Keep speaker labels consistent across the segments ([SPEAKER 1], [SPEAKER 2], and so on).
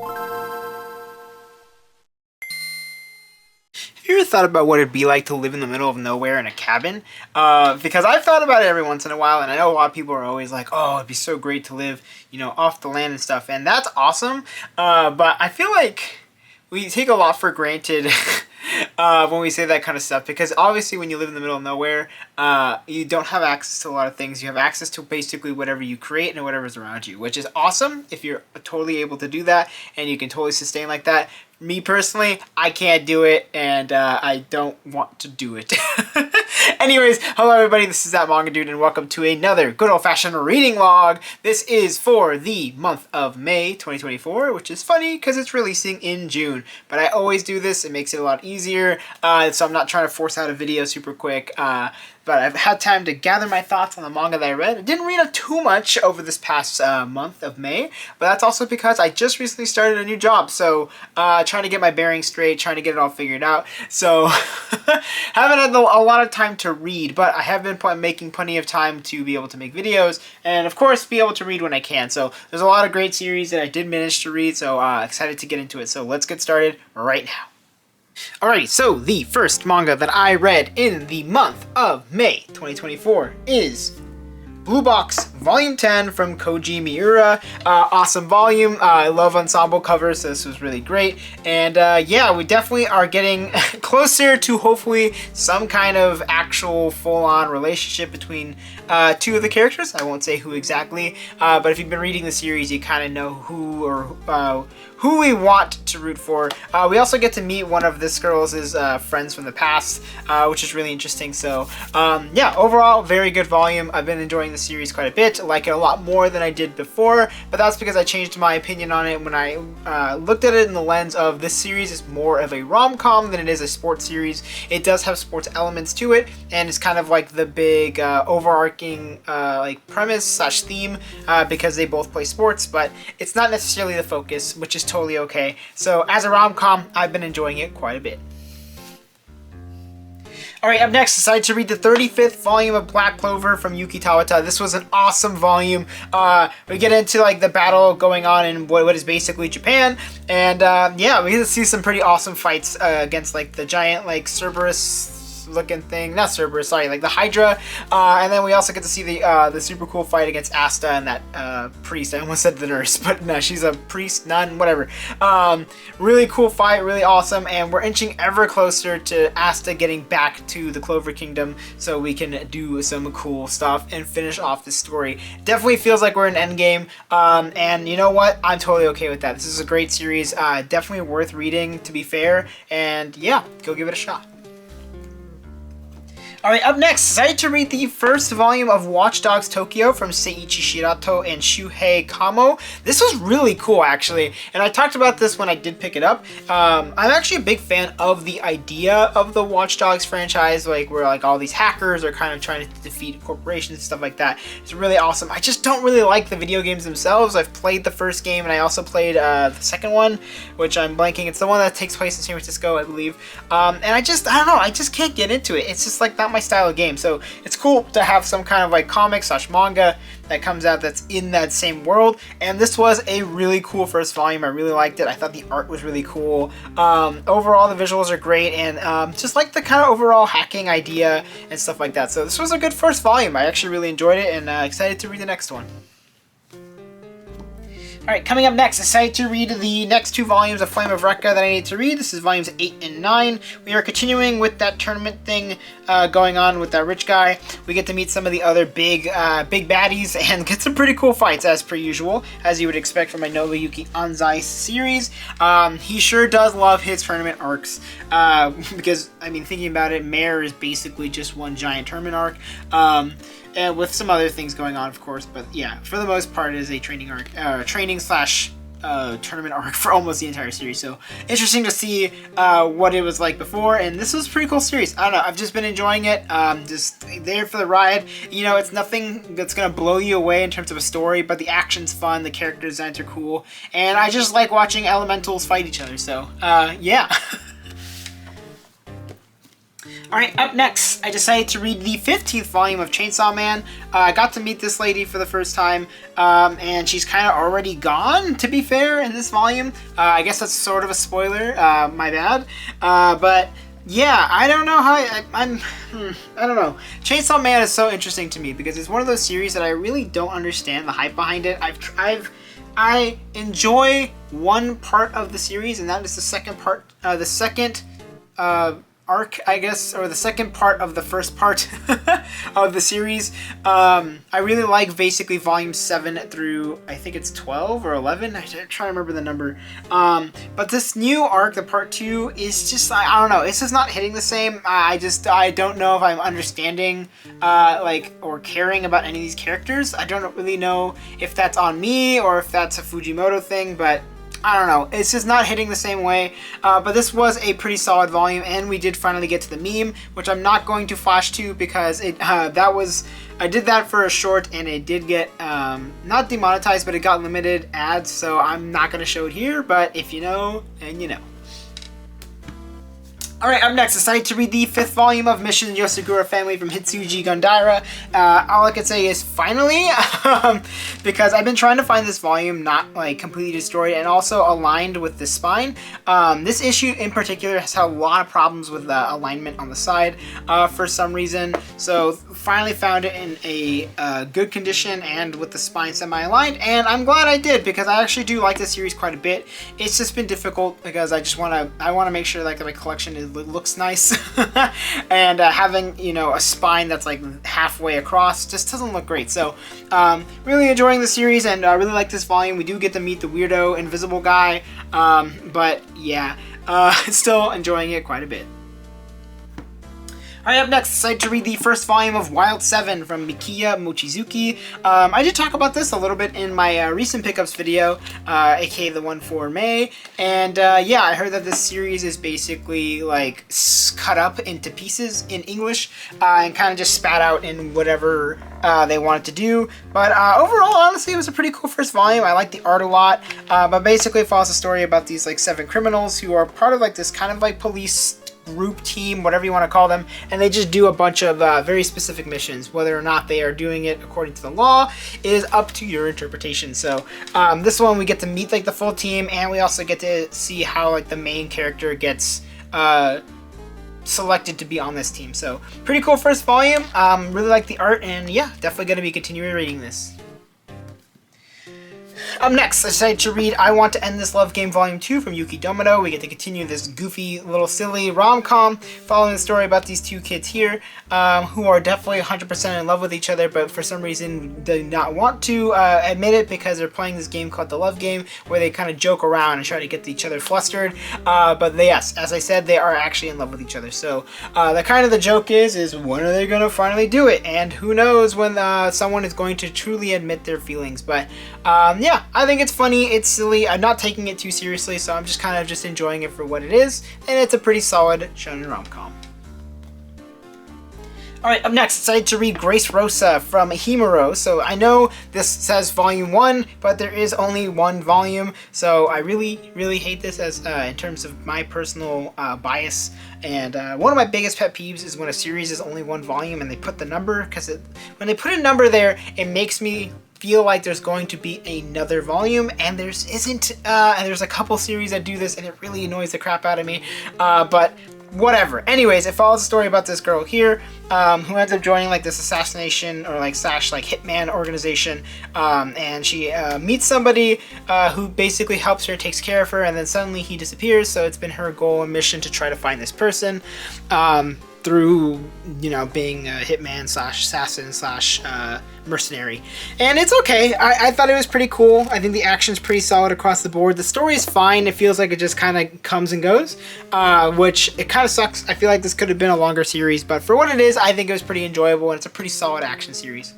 [SPEAKER 1] Have you ever thought about what it'd be like to live in the middle of nowhere in a cabin? Because I've thought about it every once in a while, and I know a lot of people are always like, "Oh, it'd be so great to live, off the land and stuff," and that's awesome. But I feel like we take a lot for granted when we say that kind of stuff, because obviously when you live in the middle of nowhere, you don't have access to a lot of things. You have access to basically whatever you create and whatever's around you, which is awesome if you're totally able to do that and you can totally sustain like that. Me personally, I can't do it, and I don't want to do it. Anyways, hello everybody, this is that Manga Dude, and welcome to another good old-fashioned reading log. This is for the month of May 2024, which is funny because it's releasing in June. But I always do this, it makes it a lot easier, so I'm not trying to force out a video super quick. But I've had time to gather my thoughts on the manga that I read. I didn't read too much over this past month of May, but that's also because I just recently started a new job, so trying to get my bearings straight, trying to get it all figured out. So haven't had a lot of time to read, but I have been making plenty of time to be able to make videos, and of course be able to read when I can. So there's a lot of great series that I did manage to read, so excited to get into it. So let's get started right now. Alrighty, so the first manga that I read in the month of May 2024 is Blue Box Volume 10 from Koji Miura. Awesome volume. I love ensemble covers, so this was really great. And yeah, we definitely are getting closer to hopefully some kind of actual full-on relationship between two of the characters. I won't say who exactly, but if you've been reading the series, you kind of know who we want to root for. We also get to meet one of this girl's friends from the past, which is really interesting. So yeah, overall, very good volume. I've been enjoying the series quite a bit. I like it a lot more than I did before, but that's because I changed my opinion on it when I looked at it in the lens of this series is more of a rom-com than it is a sports series. It does have sports elements to it, and it's kind of like the big overarching like premise slash theme because they both play sports, but it's not necessarily the focus, which is totally okay. So as a rom-com, I've been enjoying it quite a bit. Alright, up next, decided to read the 35th volume of Black Clover from Yuki Tawata. This was an awesome volume. We get into like the battle going on in what is basically Japan, and yeah, we get to see some pretty awesome fights against like the giant like Cerberus looking thing, not Cerberus, sorry, like the Hydra, and then we also get to see the super cool fight against Asta and that priest. I almost said the nurse, but no, she's a priest, nun, whatever. Really cool fight, really awesome, and we're inching ever closer to Asta getting back to the Clover Kingdom so we can do some cool stuff and finish off this story. Definitely feels like we're in Endgame, and you know what? I'm totally okay with that. This is a great series, definitely worth reading, to be fair, and yeah, go give it a shot. Alright, up next, decided to read the first volume of Watch Dogs Tokyo from Seiichi Shirato and Shuhei Kamo. This was really cool, actually, and I talked about this when I did pick it up. I'm actually a big fan of the idea of the Watch Dogs franchise, like where like all these hackers are kind of trying to defeat corporations and stuff like that. It's really awesome. I just don't really like the video games themselves. I've played the first game, and I also played the second one, which I'm blanking. It's the one that takes place in San Francisco, I believe. And I don't know, I just can't get into it. It's just like not my style of game. So it's cool to have some kind of like comic slash manga that comes out that's in that same world, and this was a really cool first volume. I really liked it. I thought the art was really cool. Overall, the visuals are great, and just like the kind of overall hacking idea and stuff like that. So this was a good first volume. I actually really enjoyed it, and excited to read the next one. Alright, coming up next, decided to read the next two volumes of Flame of Recca that I need to read. This is volumes 8 and 9. We are continuing with that tournament thing going on with that rich guy. We get to meet some of the other big baddies and get some pretty cool fights as per usual, as you would expect from my Nobuyuki Anzai series. He sure does love his tournament arcs because, I mean, thinking about it, Mare is basically just one giant tournament arc. And with some other things going on, of course, but yeah, for the most part, it is a training arc, training slash tournament arc for almost the entire series. So interesting to see what it was like before, and this was a pretty cool series. I don't know, I've just been enjoying it. Just there for the ride. You know, it's nothing that's gonna blow you away in terms of a story, but the action's fun, the character designs are cool, and I just like watching elementals fight each other. So yeah. Alright, up next, I decided to read the 15th volume of Chainsaw Man. I got to meet this lady for the first time, and she's kind of already gone, to be fair, in this volume. I guess that's sort of a spoiler, my bad. But yeah, I don't know how I don't know. Chainsaw Man is so interesting to me because it's one of those series that I really don't understand the hype behind it. I enjoy one part of the series, and that is the second part, arc, I guess, or the second part of the first part of the series. I really like basically volume 7 through, I think it's 12 or 11. I'm trying to remember the number. But this new arc, the part 2, is just, I don't know, it's just not hitting the same. I don't know if I'm understanding, or caring about any of these characters. I don't really know if that's on me or if that's a Fujimoto thing, but I don't know, it's just not hitting the same way, but this was a pretty solid volume, and we did finally get to the meme, which I'm not going to flash to because I did that for a short, and it did get, not demonetized, but it got limited ads, so I'm not going to show it here, but if you know, then you know. Alright, up next, decided to read the 5th volume of Mission Yosagura Family from Hitsuji Gondaira. All I can say is finally, because I've been trying to find this volume not completely destroyed and also aligned with the spine. This issue in particular has had a lot of problems with the alignment on the side for some reason. So finally found it in a good condition and with the spine semi-aligned, and I'm glad I did because I actually do like this series quite a bit. It's just been difficult because I want to make sure that my collection looks nice and having a spine that's halfway across just doesn't look great. So really enjoying the series, and I really like this volume. We do get to meet the weirdo invisible guy, but yeah, still enjoying it quite a bit. Alright, up next, decided to read the first volume of Wild 7 from Mikiya Mochizuki. I did talk about this a little bit in my recent pickups video, aka the one for May, and yeah, I heard that this series is basically cut up into pieces in English and kind of just spat out in whatever they wanted to do. But overall, honestly, it was a pretty cool first volume. I like the art a lot, but basically it follows a story about these 7 criminals who are part of this kind of police group, team, whatever you want to call them, and they just do a bunch of very specific missions. Whether or not they are doing it according to the law is up to your interpretation. So this one we get to meet the full team, and we also get to see how the main character gets selected to be on this team. So pretty cool first volume. Really like the art, and yeah, definitely going to be continuing reading this. Up next, I decided to read I Want to End This Love Game Volume 2 from Yuki Domino. We get to continue this goofy, little silly rom-com following the story about these 2 kids here who are definitely 100% in love with each other, but for some reason do not want to admit it because they're playing this game called the Love Game where they kind of joke around and try to get each other flustered. But yes, as I said, they are actually in love with each other. So the joke is when are they going to finally do it? And who knows when someone is going to truly admit their feelings. But yeah, I think it's funny, it's silly, I'm not taking it too seriously, so I'm just kind of just enjoying it for what it is, and it's a pretty solid shonen rom-com. Alright, up next, decided to read Grace Rosa from Himuro. So I know this says volume 1, but there is only 1 volume, so I really, really hate this as in terms of my personal bias. And one of my biggest pet peeves is when a series is only 1 volume and they put the number, because when they put a number there, it makes me feel like there's going to be another volume, and there isn't, and there's a couple series that do this, and it really annoys the crap out of me, but whatever. Anyways, it follows a story about this girl here, who ends up joining this assassination or slash hitman organization, and she meets somebody who basically helps her, takes care of her, and then suddenly he disappears. So it's been her goal and mission to try to find this person through being a hitman slash assassin slash mercenary. And it's okay. I thought it was pretty cool. I think the action's pretty solid across the board. The story is fine. It feels like it just kind of comes and goes, which it kind of sucks. I feel like this could have been a longer series, but for what it is, I think it was pretty enjoyable, and it's a pretty solid action series.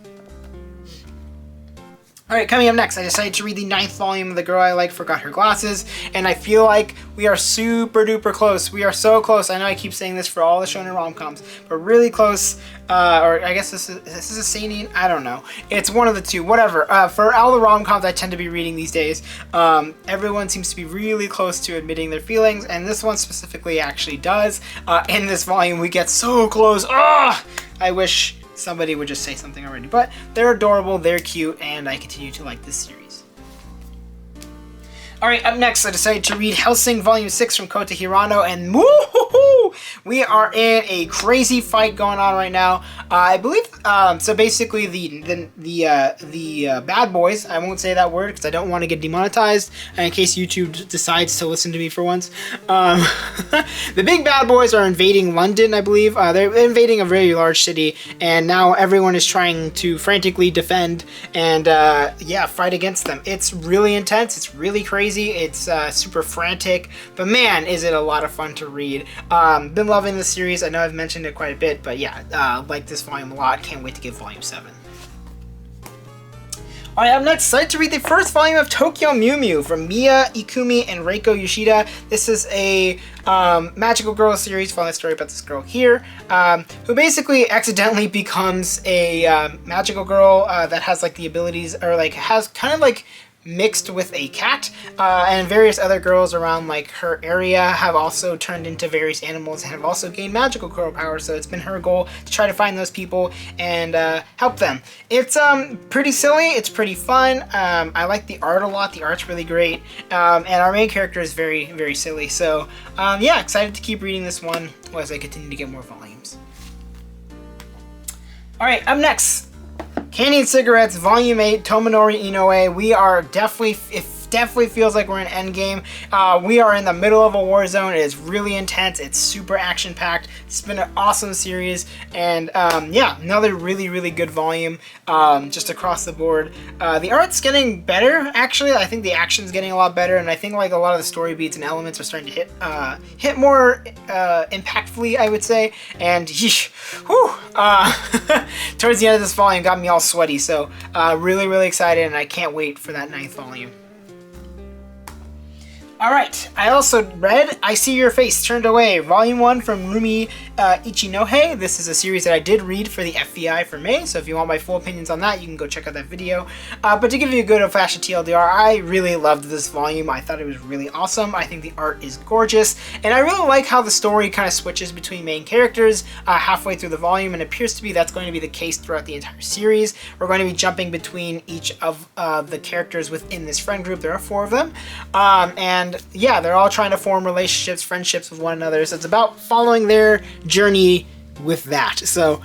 [SPEAKER 1] Alright, coming up next, I decided to read the 9th volume of The Girl I Like Forgot Her Glasses, and I feel like we are super duper close. We are so close. I know I keep saying this for all the shonen rom-coms, but really close. Or I guess this is a seinen? I don't know. It's one of the two, whatever. For all the rom-coms I tend to be reading these days, everyone seems to be really close to admitting their feelings, and this one specifically actually does. In this volume, we get so close. Ugh! I wish somebody would just say something already, but they're adorable, they're cute, and I continue to like this series. Alright, up next, I decided to read Hellsing Volume 6 from Kota Hirano, and woo-hoo-hoo! We are in a crazy fight going on right now. I believe, so basically the bad boys, I won't say that word because I don't want to get demonetized in case YouTube decides to listen to me for once. The big bad boys are invading London, I believe. They're invading a very large city, and now everyone is trying to frantically defend and, yeah, fight against them. It's really intense, it's really crazy. It's super frantic, but man, is it a lot of fun to read. Been loving this series. I know I've mentioned it quite a bit, but yeah, like this volume a lot. Can't wait to get volume 7. Alright, up next, excited to read the first volume of Tokyo Mew Mew from Miya Ikumi and Reiko Yoshida. This is a magical girl series following the story about this girl here, who basically accidentally becomes a magical girl that has like the abilities, or like has kind of like mixed with a cat, and various other girls around like her area have also turned into various animals and have also gained magical girl powers, so it's been her goal to try to find those people and help them. It's pretty silly, it's pretty fun, I like the art a lot, the art's really great, and our main character is very, very silly, so yeah, excited to keep reading this one as I continue to get more volumes. Alright, up next, Candy and Cigarettes, Volume 8, Tomonori Inoue. We are definitely, it definitely feels like we're in Endgame. We are in the middle of a war zone. It is really intense. It's super action-packed. It's been an awesome series. And yeah, another really, really good volume just across the board. The art's getting better, actually. I think the action's getting a lot better. And I think like a lot of the story beats and elements are starting to hit more impactfully, I would say. And yeesh, whew, towards the end of this volume got me all sweaty. So really, really excited, and I can't wait for that 9th volume. Alright, I also read I See Your Face Turned Away, Volume 1 from Rumi Ichinohe. This is a series that I did read for the FBI for May, so if you want my full opinions on that, you can go check out that video. But to give you a good old-fashioned TLDR, I really loved this volume. I thought it was really awesome. I think the art is gorgeous, and I really like how the story kind of switches between main characters halfway through the volume, and it appears to be that's going to be the case throughout the entire series. We're going to be jumping between each of the characters within this friend group. There are 4 of them, and yeah, they're all trying to form relationships, friendships with one another. So it's about following their journey with that. So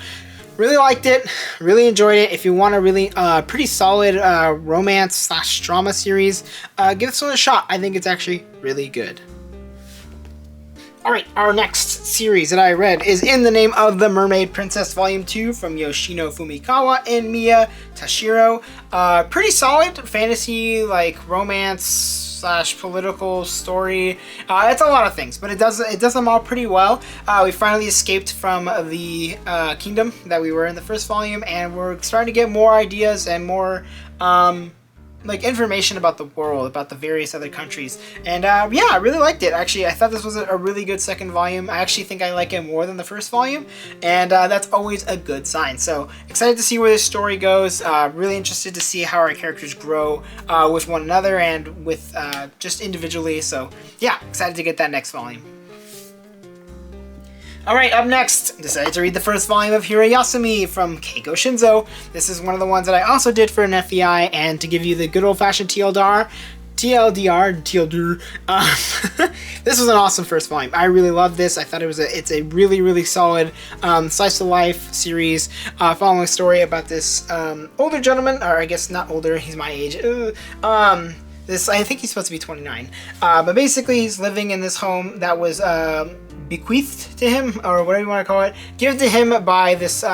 [SPEAKER 1] really liked it, really enjoyed it. If you want a really pretty solid romance / drama series, give this one a shot. I think it's actually really good. Alright, our next series that I read is In the Name of the Mermaid Princess Volume 2 from Yoshino Fumikawa and Miya Tashiro. Pretty solid fantasy, like romance / political story. It's a lot of things, but it does them all pretty well. We finally escaped from the kingdom that we were in the first volume, and we're starting to get more ideas and more like information about the world, about the various other countries, and yeah, I really liked it. Actually, I thought this was a really good second volume. I actually think I like it more than the first volume, and that's always a good sign. So excited to see where this story goes. Really interested to see how our characters grow with one another and with just individually. So yeah, excited to get that next volume. Alright, up next, decided to read the first volume of Hirayasumi from Keiko Shinzo. This is one of the ones that I also did for an FBI, and to give you the good old-fashioned TLDR, this was an awesome first volume. I really loved this. I thought it's a really, really solid slice of life series following a story about this older gentleman, or I guess not older, he's my age. I think he's supposed to be 29. But basically, he's living in this home that was bequeathed to him, or whatever you want to call it, given to him by this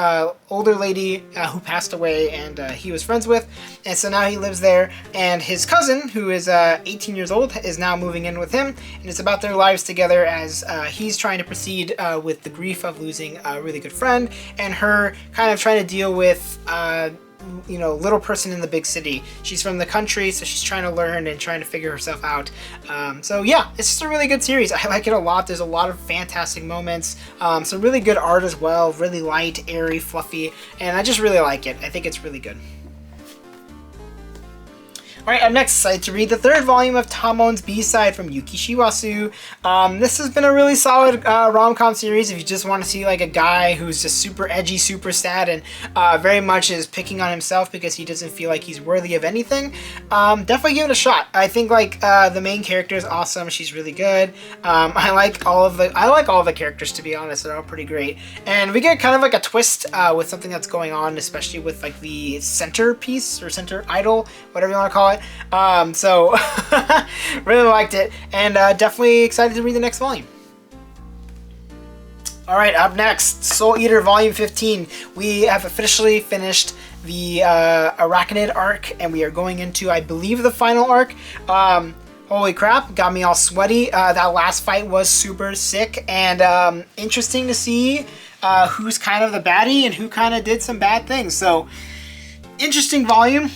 [SPEAKER 1] older lady who passed away and he was friends with, and so now he lives there, and his cousin, who is 18 years old, is now moving in with him, and it's about their lives together as he's trying to proceed with the grief of losing a really good friend, and her kind of trying to deal with little person in the big city. She's from the country, so she's trying to learn and trying to figure herself out. So yeah, it's just a really good series. I like it a lot. There's a lot of fantastic moments, some really good art as well, really light, airy, fluffy, and I just really like it. I think it's really good. Alright, up next, excited to read the third volume of Tamon's B-Side from Yuki Shiwasu. This has been a really solid rom-com series if you just want to see like a guy who's just super edgy, super sad, and very much is picking on himself because he doesn't feel like he's worthy of anything. Definitely give it a shot. I think like the main character is awesome. She's really good. I like all of the characters, to be honest. They're all pretty great. And we get kind of like a twist with something that's going on, especially with like the centerpiece or center idol, whatever you want to call it. So really liked it, and definitely excited to read the next volume. Alright, up next, Soul Eater Volume 15. We have officially finished the Arachnid arc, and we are going into, I believe, the final arc. Holy crap, got me all sweaty. That last fight was super sick, and interesting to see who's kind of the baddie and who kind of did some bad things. So interesting volume.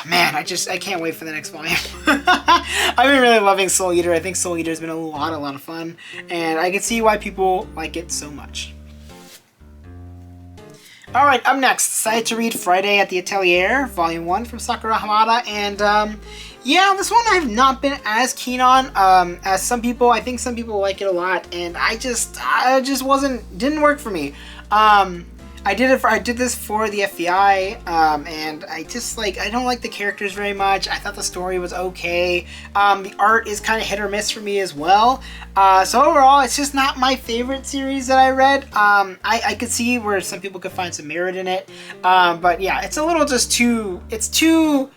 [SPEAKER 1] Man, I can't wait for the next volume. I've been really loving Soul Eater. I think Soul Eater has been a lot of fun, and I can see why people like it so much. Alright, up next, decided to read Friday at the Atelier, Volume 1 from Sakura Hamada, and yeah, this one I've not been as keen on as some people. I think some people like it a lot, and I just didn't work for me. I did this for the FBI, and I don't like the characters very much. I thought the story was okay. The art is kind of hit or miss for me as well. So overall, it's just not my favorite series that I read. I could see where some people could find some merit in it, but yeah, it's a little it's too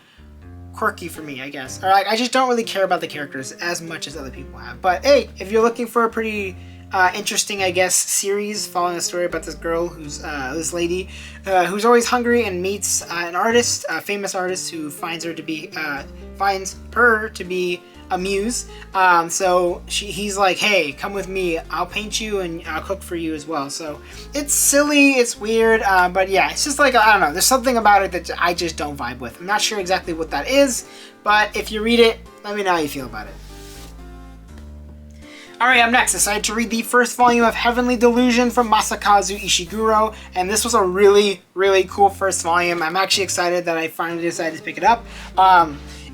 [SPEAKER 1] quirky for me, I guess. Or I just don't really care about the characters as much as other people have. But hey, if you're looking for a pretty interesting, I guess, series following a story about this girl who's this lady who's always hungry and meets an artist, a famous artist who finds her to be a muse. So he's like, hey, come with me, I'll paint you and I'll cook for you as well. So it's silly, it's weird, but yeah, it's just like, I don't know, there's something about it that I just don't vibe with. I'm not sure exactly what that is, but if you read it, let me know how you feel about it. Alright, up next, I decided to read the first volume of Heavenly Delusion from Masakazu Ishiguro, and this was a really, really cool first volume. I'm actually excited that I finally decided to pick it up.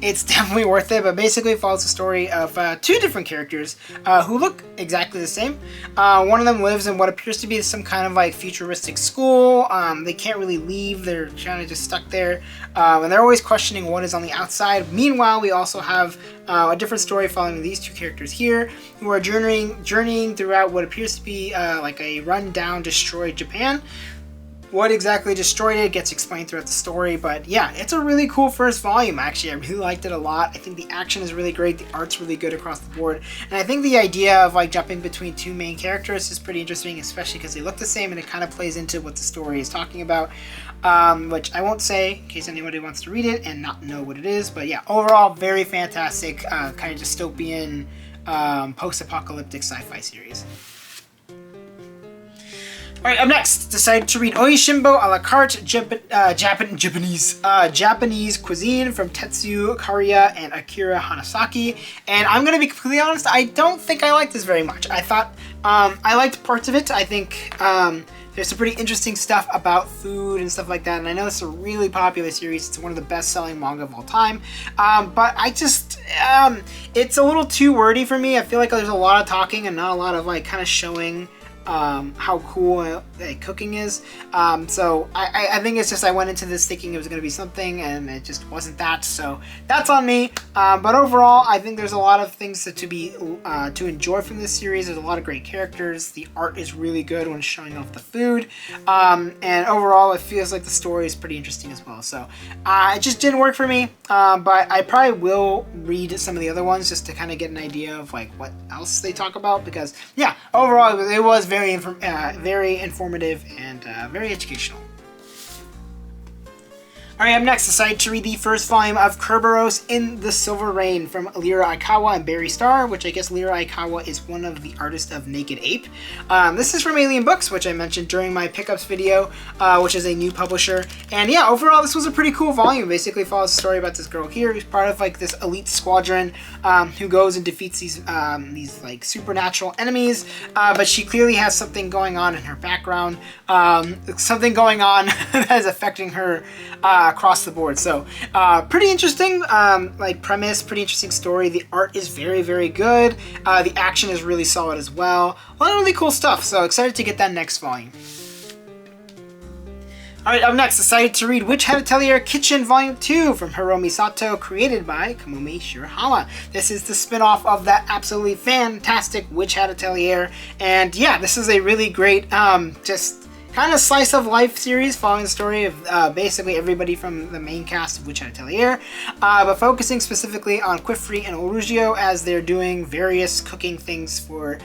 [SPEAKER 1] It's definitely worth it, but basically it follows the story of two different characters who look exactly the same. One of them lives in what appears to be some kind of like futuristic school. They can't really leave, they're kind of just stuck there, and they're always questioning what is on the outside. Meanwhile, we also have a different story following these two characters here, who are journeying throughout what appears to be like a run-down, destroyed Japan. What exactly destroyed it gets explained throughout the story, but yeah, it's a really cool first volume, actually. I really liked it a lot. I think the action is really great, the art's really good across the board, and I think the idea of like jumping between two main characters is pretty interesting, especially because they look the same and it kind of plays into what the story is talking about, which I won't say in case anybody wants to read it and not know what it is, but yeah, overall, very fantastic, kind of dystopian, post-apocalyptic sci-fi series. Alright, up next, decided to read Oishimbo a la carte Japanese cuisine from Tetsuya Kariya and Akira Hanasaki. And I'm going to be completely honest, I don't think I liked this very much. I thought, I liked parts of it. I think there's some pretty interesting stuff about food and stuff like that. And I know it's a really popular series. It's one of the best-selling manga of all time. But I just, it's a little too wordy for me. I feel like there's a lot of talking and not a lot of like kind of showing how cool cooking is. So I think it's just I went into this thinking it was going to be something and it just wasn't that, so that's on me. But overall, I think there's a lot of things to enjoy from this series. There's a lot of great characters. The art is really good when showing off the food, and overall it feels like the story is pretty interesting as well. So it just didn't work for me, but I probably will read some of the other ones just to kind of get an idea of like what else they talk about, because yeah, overall it was very informative and very educational. Alright, up next, decided to read the first volume of Kerberos in the Silver Rain from Lyra Aikawa and Barry Starr, which I guess Lyra Aikawa is one of the artists of Naked Ape. This is from Alien Books, which I mentioned during my pickups video, which is a new publisher. And yeah, overall, this was a pretty cool volume. Basically follows a story about this girl here who's part of like this elite squadron who goes and defeats these like supernatural enemies, but she clearly has something going on in her background, something going on that is affecting her across the board. So pretty interesting like premise, pretty interesting story. The art is very, very good. The action is really solid as well. A lot of really cool stuff. So excited to get that next volume. Alright, up next, decided to read Witch Hat Atelier Kitchen Volume 2 from Hiromi Sato, created by Kamome Shirahama. This is the spin-off of that absolutely fantastic Witch Hat Atelier. And yeah, this is a really great, just kind of slice of life series following the story of basically everybody from the main cast of Witch Hat Atelier, but focusing specifically on Quifri and Orugio as they're doing various cooking things for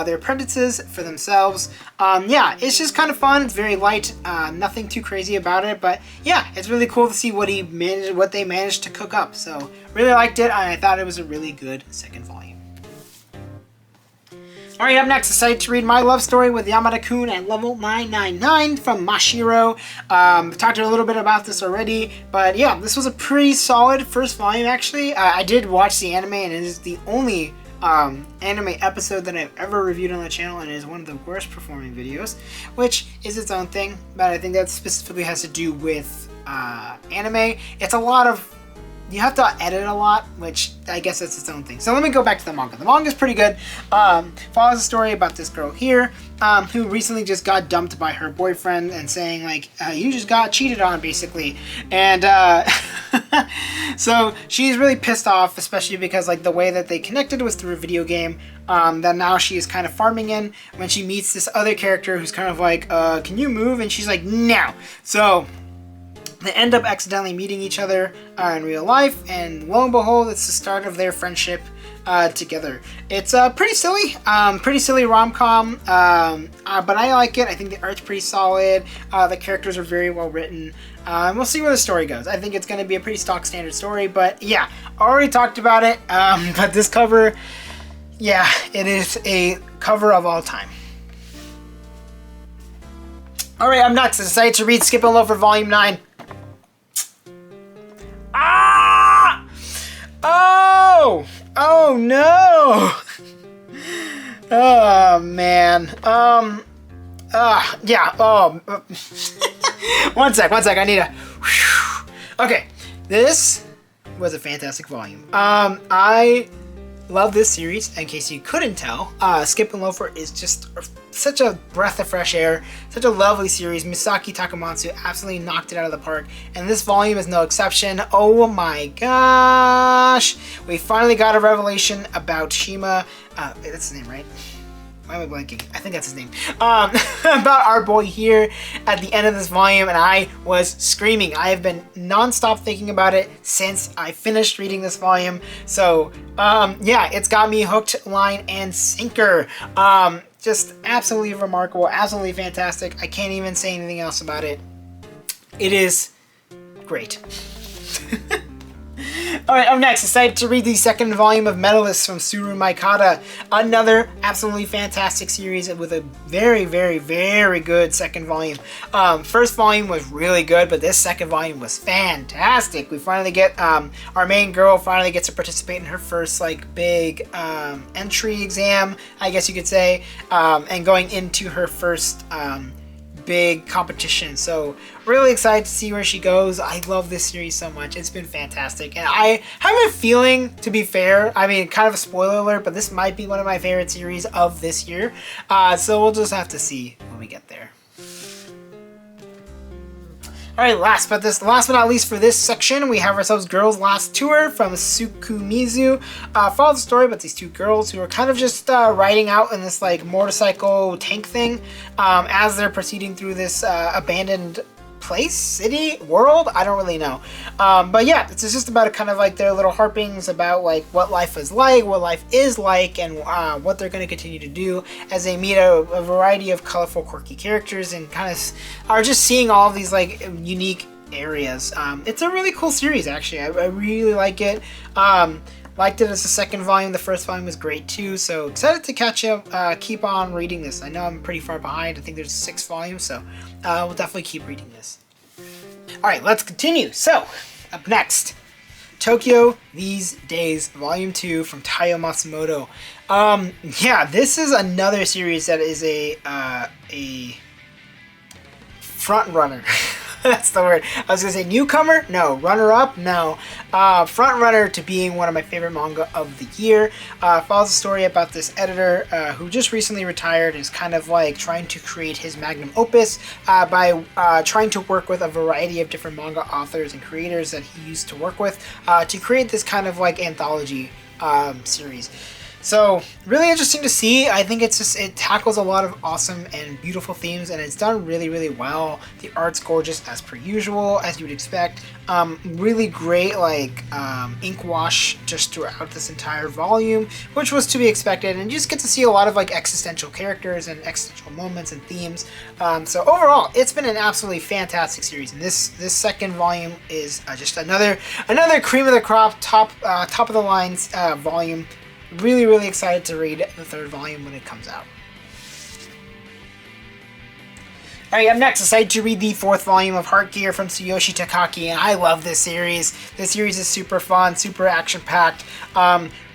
[SPEAKER 1] their apprentices for themselves. Yeah, it's just kind of fun. It's very light, nothing too crazy about it, but yeah, it's really cool to see what they managed to cook up. So really liked it, and I thought it was a really good second volume. Alright, up next, decided to read My Love Story with Yamada-kun at level 999 from Mashiro. Talked a little bit about this already, but yeah, this was a pretty solid first volume, actually. I did watch the anime, and it is the only anime episode that I've ever reviewed on the channel, and it is one of the worst performing videos, which is its own thing, but I think that specifically has to do with anime. It's a lot of... You have to edit a lot, which I guess that's its own thing. So let me go back to the manga. The manga is pretty good. Follows a story about this girl here who recently just got dumped by her boyfriend and saying, like, you just got cheated on, basically. And so she's really pissed off, especially because, like, the way that they connected was through a video game that now she is kind of farming in when she meets this other character who's kind of like, can you move? And she's like, no. So they end up accidentally meeting each other in real life, and lo and behold, it's the start of their friendship together. It's pretty silly rom-com, but I like it. I think the art's pretty solid. The characters are very well written. We'll see where the story goes. I think it's going to be a pretty stock standard story, but yeah, already talked about it. But this cover, yeah, it is a cover of all time. Alright, I'm next. I decided to read Skip and Loafer Volume 9. Ah! Oh! Oh no! Oh man. Yeah. Oh. One sec. I need a. Okay. This was a fantastic volume. I love this series. In case you couldn't tell, Skip and Loafer is just such a breath of fresh air, such a lovely series. Misaki Takamatsu absolutely knocked it out of the park, and this volume is no exception. Oh my gosh! We finally got a revelation about Shima. That's his name, right? Why am I blanking? I think that's his name. About our boy here at the end of this volume, and I was screaming. I have been non-stop thinking about it since I finished reading this volume. So, yeah, it's got me hooked, line, and sinker. Just absolutely remarkable, absolutely fantastic. I can't even say anything else about it. It is great. Alright, up next, decided to read the second volume of Medalists from Suru Maikata. Another absolutely fantastic series with a very, very, very good second volume. First volume was really good, but this second volume was fantastic. We finally get, our main girl finally gets to participate in her first, like, big entry exam, I guess you could say, and going into her first big competition. So really excited to see where she goes. I love this series so much. It's been fantastic, and I have a feeling, to be fair, I mean, kind of a spoiler alert, but this might be one of my favorite series of this year. So we'll just have to see when we get there. Alright, last but not least for this section, we have ourselves Girls Last Tour from Sukumizu. Follow the story about these two girls who are kind of just riding out in this like motorcycle tank thing as they're proceeding through this abandoned place, city, world, I don't really know. But yeah, it's just about kind of like their little harpings about like what life is like, and what they're going to continue to do as they meet a variety of colorful, quirky characters, and kind of are just seeing all of these like unique areas. It's a really cool series, actually. I really like it. Liked it as the second volume. The first volume was great too. So excited to catch up, keep on reading this. I know I'm pretty far behind. I think there's 6 volumes, so we'll definitely keep reading this. All right, let's continue. So up next, Tokyo These Days, Volume 2 from Taiyo Matsumoto. Yeah, this is another series that is a front runner. That's the word. I was gonna say newcomer? No. Runner-up? No. Front runner to being one of my favorite manga of the year. Follows a story about this editor who just recently retired and is kind of like trying to create his magnum opus by trying to work with a variety of different manga authors and creators that he used to work with to create this kind of like anthology series. So really interesting to see. I think it tackles a lot of awesome and beautiful themes, and it's done really, really well. The art's gorgeous as per usual, as you would expect. Really great like ink wash just throughout this entire volume, which was to be expected, and you just get to see a lot of like existential characters and existential moments and themes. So overall, it's been an absolutely fantastic series, and this second volume is just another cream of the crop, top of the lines volume. Really, really excited to read the 3rd volume when it comes out. Alright, up next, excited to read the 4th volume of Heart Gear from Tsuyoshi Takaki, and I love this series. This series is super fun, super action-packed,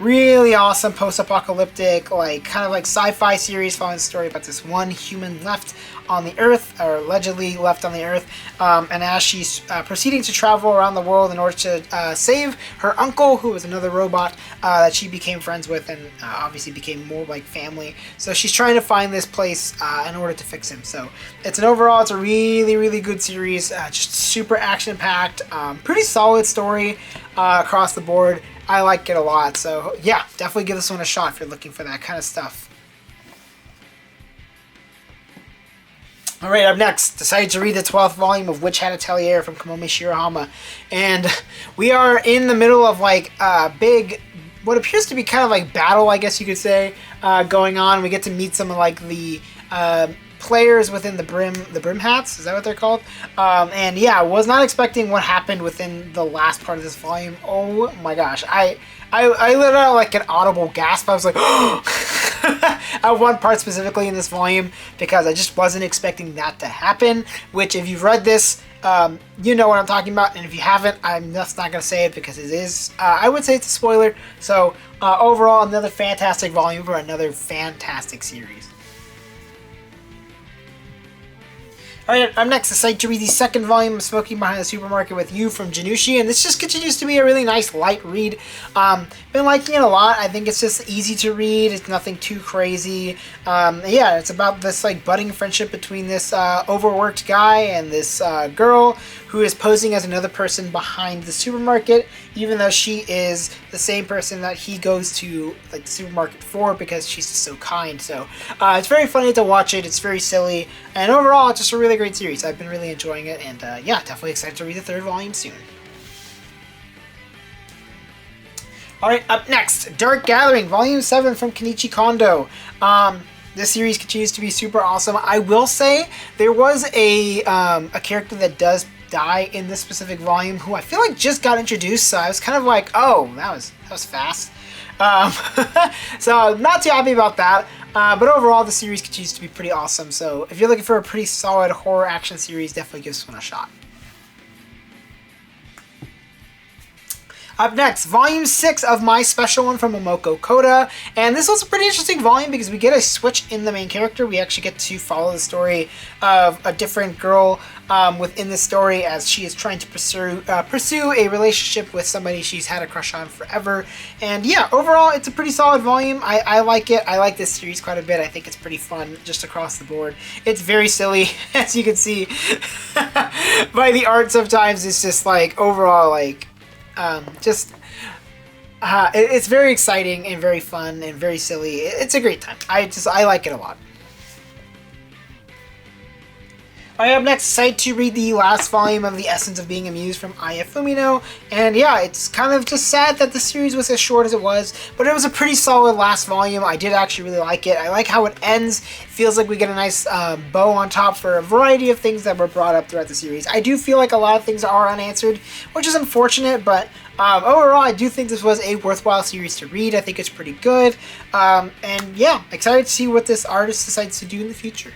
[SPEAKER 1] really awesome post-apocalyptic, like kind of like sci-fi series following the story about this one human left on the Earth, or allegedly left on the Earth, and as she's proceeding to travel around the world in order to save her uncle, who was another robot that she became friends with and obviously became more like family. So she's trying to find this place in order to fix him. So it's a really, really good series, just super action-packed, pretty solid story across the board. I like it a lot, so yeah, definitely give this one a shot if you're looking for that kind of stuff. Alright, up next, decided to read the 12th volume of Witch Hat Atelier from Kamome Shirahama. And we are in the middle of like a big, what appears to be kind of like battle, I guess you could say, going on. We get to meet some of like the players within the brim hats, is that what they're called? And yeah, I was not expecting what happened within the last part of this volume. Oh my gosh, I let out like an audible gasp. I was like, oh! At one part specifically in this volume, because I just wasn't expecting that to happen, which if you've read this, you know what I'm talking about, and if you haven't, I'm just not going to say it because it is, I would say it's a spoiler. So overall, another fantastic volume for another fantastic series. Alright, up next, decided to read the 2nd volume of Smoking Behind the Supermarket with You from Janushi, and this just continues to be a really nice, light read. Been liking it a lot. I think it's just easy to read. It's nothing too crazy. Yeah, it's about this like budding friendship between this overworked guy and this girl who is posing as another person behind the supermarket, even though she is the same person that he goes to like the supermarket for because she's just so kind. So it's very funny to watch it. It's very silly, and overall, it's just a really great series. I've been really enjoying it, and yeah, definitely excited to read the 3rd volume soon. Alright, up next, Dark Gathering, Volume 7 from Kenichi Kondo. This series continues to be super awesome. I will say, there was a character that does die in this specific volume who I feel like just got introduced, so I was kind of like, oh, that was fast. So I'm not too happy about that. But overall, the series continues to be pretty awesome. So if you're looking for a pretty solid horror action series, definitely give this one a shot. Up next, Volume 6 of My Special One from Momoko Koda. And this was a pretty interesting volume because we get a switch in the main character. We actually get to follow the story of a different girl within the story as she is trying to pursue a relationship with somebody she's had a crush on forever. And yeah, overall, it's a pretty solid volume. I like it. I like this series quite a bit. I think it's pretty fun just across the board. It's very silly, as you can see by the art sometimes. It's just like, overall, like, it's very exciting and very fun and very silly. It's a great time. I like it a lot. Alright, up next, excited to read the last volume of The Essence of Being Amused from Aya Fumino. And yeah, it's kind of just sad that the series was as short as it was, but it was a pretty solid last volume. I did actually really like it. I like how it ends. It feels like we get a nice bow on top for a variety of things that were brought up throughout the series. I do feel like a lot of things are unanswered, which is unfortunate, but overall, I do think this was a worthwhile series to read. I think it's pretty good. And yeah, excited to see what this artist decides to do in the future.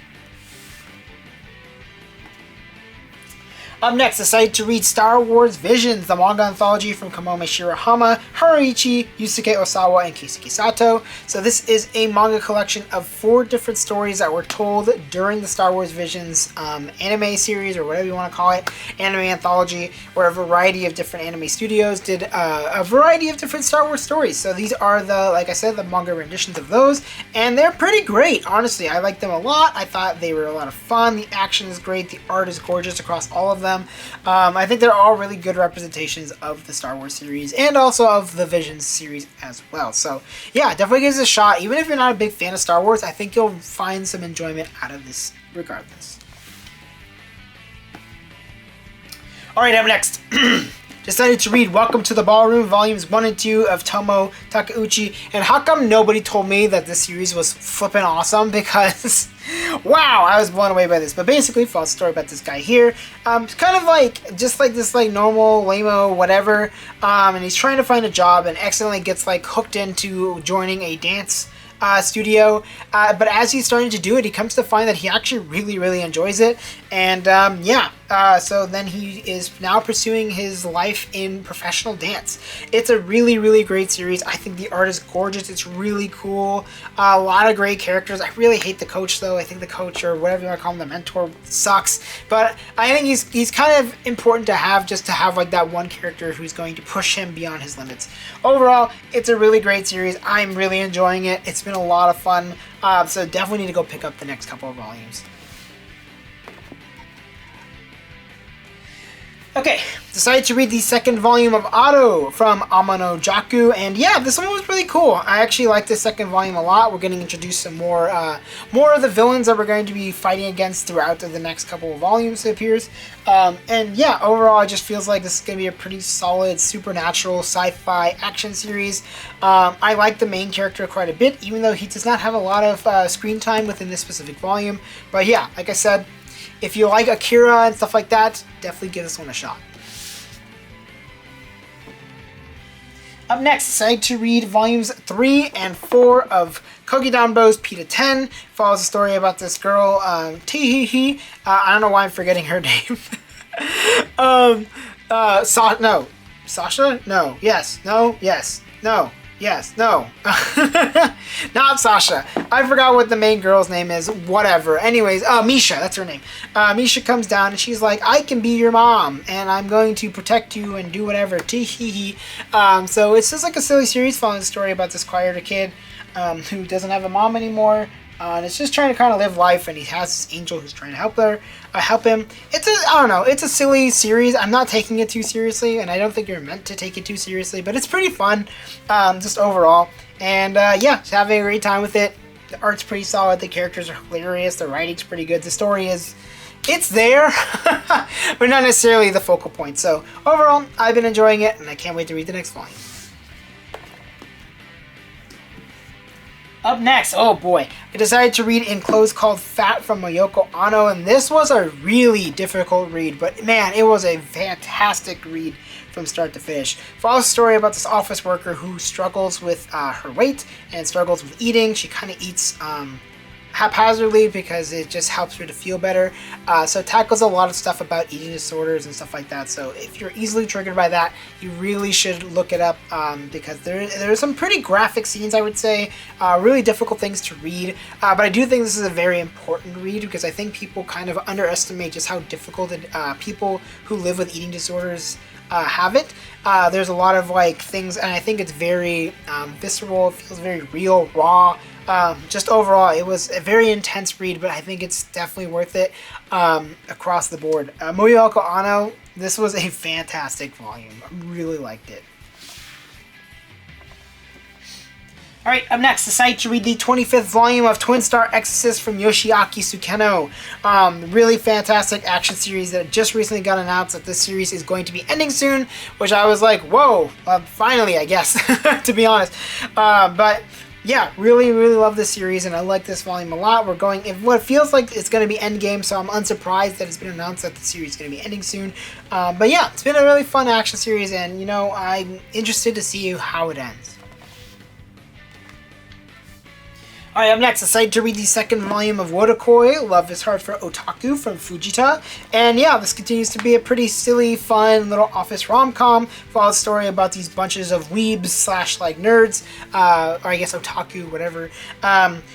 [SPEAKER 1] Up next, decided to read Star Wars Visions, the manga anthology from Kamome Shirahama, Haruichi, Yusuke Osawa, and Keisuke Sato. So this is a manga collection of 4 different stories that were told during the Star Wars Visions anime series, or whatever you want to call it, anime anthology, where a variety of different anime studios did a variety of different Star Wars stories. So these are like I said, the manga renditions of those, and they're pretty great, honestly. I like them a lot. I thought they were a lot of fun. The action is great. The art is gorgeous across all of them. I think they're all really good representations of the Star Wars series and also of the Visions series as well. So yeah, definitely give this a shot. Even if you're not a big fan of Star Wars, I think you'll find some enjoyment out of this regardless. Alright, up next. Decided to read Welcome to the Ballroom, Volumes 1 and 2 of Tomo Takeuchi. And how come nobody told me that this series was flippin' awesome? Because, wow, I was blown away by this. But basically, false story about this guy here. It's kind of like, just like this like normal, lame-o, whatever. And he's trying to find a job and accidentally gets like hooked into joining a dance studio, but as he's starting to do it, he comes to find that he actually really enjoys it, and so then he is now pursuing his life in professional dance. It's a really great series. I think the art is gorgeous. It's really cool. A lot of great characters. I really hate the coach though. I think the coach, or whatever you want to call him, the mentor, sucks, but I think he's kind of important to have, just to have like that one character who's going to push him beyond his limits. Overall, it's a really great series. I'm really enjoying it. It's been a lot of fun, so definitely need to go pick up the next couple of volumes. Okay, decided to read the second volume of Auto from Amano Jaku, and yeah, this one was really cool. I actually like this second volume a lot. We're getting introduced to more of the villains that we're going to be fighting against throughout the next couple of volumes, it appears. And yeah, overall, it just feels like this is going to be a pretty solid supernatural sci-fi action series. I like the main character quite a bit, even though he does not have a lot of screen time within this specific volume. But yeah, like I said, if you like Akira and stuff like that, definitely give this one a shot. Up next, decided to read volumes 3 and 4 of Kogi Danbo's Pita 10. Follows a story about this girl, Tihihi. I don't know why I'm forgetting her name. Sasha? No. Yes. No. Yes. No. Yes, no. Not Sasha. I forgot what the main girl's name is. Whatever. Anyways, Misha, that's her name. Misha comes down and she's like, I can be your mom and I'm going to protect you and do whatever. Tee-hee-hee. So it's just like a silly series following the story about this quieter kid who doesn't have a mom anymore. And it's just trying to kind of live life, and he has this angel who's trying to help him. It's a silly series. I'm not taking it too seriously, and I don't think you're meant to take it too seriously, but it's pretty fun, just overall. And yeah, just having a great time with it. The art's pretty solid, the characters are hilarious, the writing's pretty good, the story it's there, but not necessarily the focal point. So overall, I've been enjoying it, and I can't wait to read the next volume. Up next, oh boy, I decided to read Enclosed Called Fat from Mayoko Ano, and this was a really difficult read, but man, it was a fantastic read from start to finish. Follows a story about this office worker who struggles with her weight and struggles with eating. She kind of eats haphazardly because it just helps her to feel better. So it tackles a lot of stuff about eating disorders and stuff like that. So if you're easily triggered by that, you really should look it up because there are some pretty graphic scenes, I would say, really difficult things to read. But I do think this is a very important read because I think people kind of underestimate just how difficult people who live with eating disorders have it. There's a lot of like things, and I think it's very visceral. It feels very real, raw. Just overall, it was a very intense read, but I think it's definitely worth it across the board. Mayoko Ano, this was a fantastic volume. I really liked it. Alright, up next, decided to read the 25th volume of Twin Star Exorcist from Yoshiaki Sukeno. Really fantastic action series that just recently got announced that this series is going to be ending soon, which I was like, whoa, finally, I guess, to be honest. But yeah, really love this series, and I like this volume a lot. We're going, what feels like it's going to be endgame, so I'm unsurprised that it's been announced that the series is going to be ending soon. But yeah, it's been a really fun action series, and you know, I'm interested to see how it ends. Alright, up next, decided to read the second volume of Wotakoi, Love is Hard for Otaku from Fujita. And yeah, this continues to be a pretty silly, fun little office rom-com. Follows a story about these bunches of weebs slash like nerds, or I guess otaku, whatever,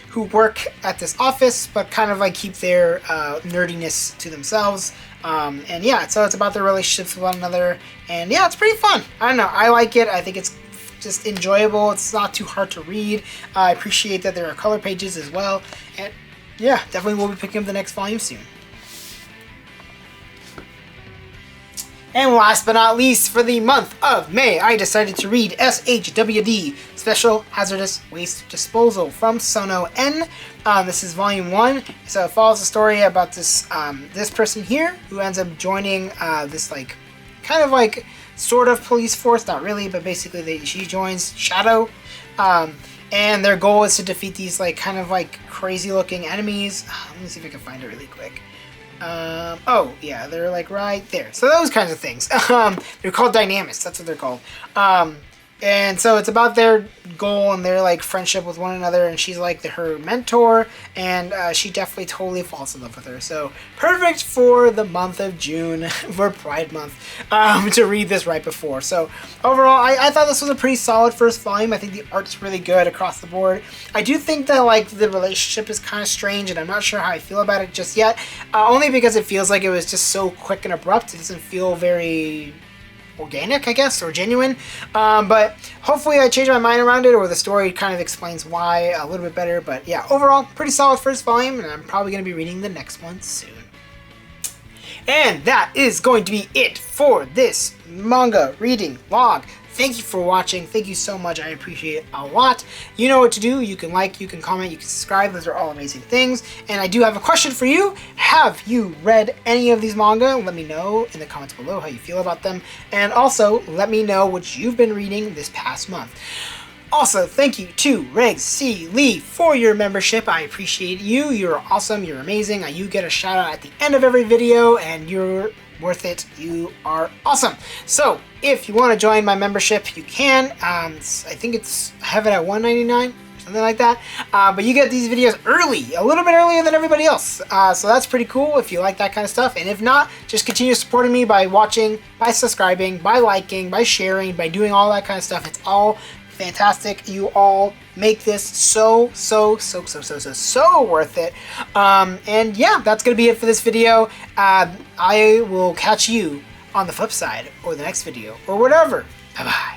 [SPEAKER 1] who work at this office, but kind of like keep their nerdiness to themselves. And yeah, so it's about their relationships with one another. And yeah, it's pretty fun. I don't know, I like it. I think it's just enjoyable. It's not too hard to read. I appreciate that there are color pages as well. And yeah, definitely will be picking up the next volume soon. And last but not least, for the month of May, I decided to read SHWD, Special Hazardous Waste Disposal from Sono N. This is volume 1, so it follows the story about this this person here who ends up joining this like kind of like sort of police force, not really, but basically she joins Shadow, and their goal is to defeat these like kind of like crazy looking enemies. Let me see if I can find it really quick. Oh yeah, they're like right there. So those kinds of things. They're called Dynamics, that's what they're called. And so it's about their goal and their like friendship with one another, and she's like her mentor, and she definitely totally falls in love with her. So perfect for the month of June, for Pride Month, to read this right before. So overall, I thought this was a pretty solid first volume. I think the art's really good across the board. I do think that like the relationship is kind of strange, and I'm not sure how I feel about it just yet, only because it feels like it was just so quick and abrupt. It doesn't feel very organic, I guess, or genuine, but hopefully I change my mind around it, or the story kind of explains why a little bit better. But yeah, overall, pretty solid first volume, and I'm probably going to be reading the next one soon. And that is going to be it for this manga reading log. Thank you for watching. Thank you so much. I appreciate it a lot. You know what to do. You can like, you can comment, you can subscribe. Those are all amazing things. And I do have a question for you. Have you read any of these manga? Let me know in the comments below how you feel about them. And also, let me know what you've been reading this past month. Also, thank you to Regs C. Lee for your membership. I appreciate you. You're awesome. You're amazing. You get a shout out at the end of every video, and you're worth it. You are awesome. So if you want to join my membership, you can. I think I have it at $1.99, something like that. But you get these videos early, a little bit earlier than everybody else. So that's pretty cool if you like that kind of stuff. And if not, just continue supporting me by watching, by subscribing, by liking, by sharing, by doing all that kind of stuff. It's all fantastic. You all make this so worth it. And yeah, that's gonna be it for this video. I will catch you on the flip side, or the next video, or whatever. Bye bye.